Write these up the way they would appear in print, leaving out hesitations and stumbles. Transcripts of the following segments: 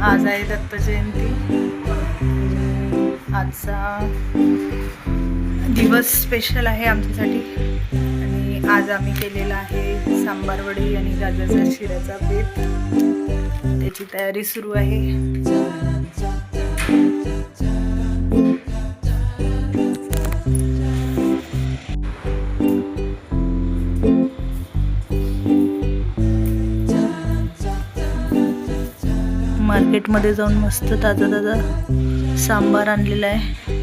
आज आहे दत्त जयंती. आजचा दिवस स्पेशल आहे आमच्यासाठी आणि आज आम्ही केलेला आहे सांबार वडी आणि गाजराच्या शिऱ्याचा बेत. त्याची तयारी सुरू आहे. मार्केटमध्ये जाऊन मस्त ताजा ताजा सांबार आणलेला आहे.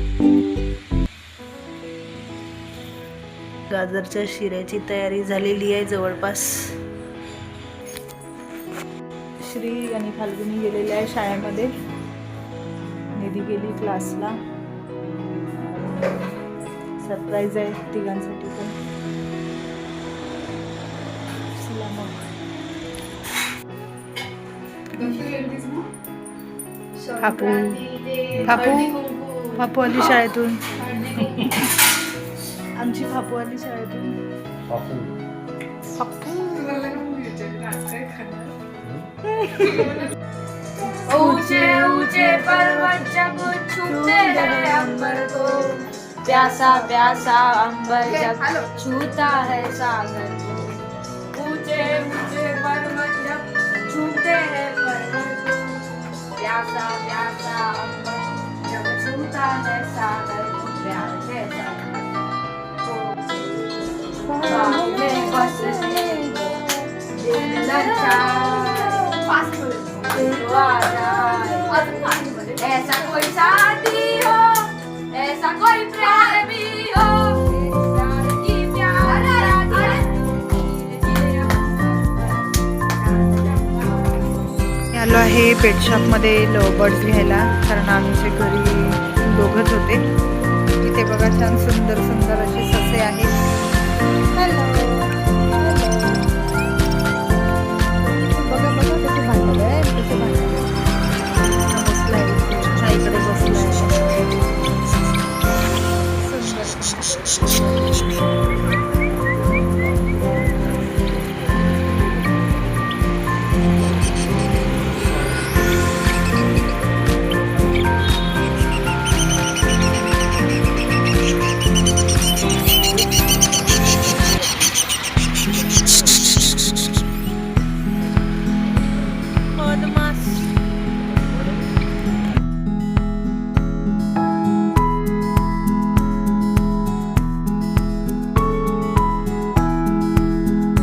गाजरच्या शिऱ्याची तयारी झालेली आहे जवळपास. श्री आणि फाल्गुनी गेलेल्या आहे शाळेमध्ये. निधी गेली क्लासला. सरप्राईज आहे तिघांसाठी पण. चला मग. फापू फापू आली शाळेतून. आमची फापू आली शाळेतून. ऊंचे ऊंचे पर्वत जब छूते हैं अंबर को, प्यासा प्यासा अंबर जब छूता है सागर को. ऊंचे ऊंचे पर्वत जब छूते हैं पर्वत को, प्यासा प्यासा अंबर जब छूता है सागर को. प्यार कैसा में बस दिल लगा ऐसा कोई साथी हो, ऐसा कोई प्रेमी हो, प्यार की प्यार आलो आहे पेट शॉप मध्ये लव बर्ड्स घ्यायला, कारण आमच्या घरी दोघच होते. इथे बघा छान सुंदर सुंदर असे ससे आहेत. हॅलो.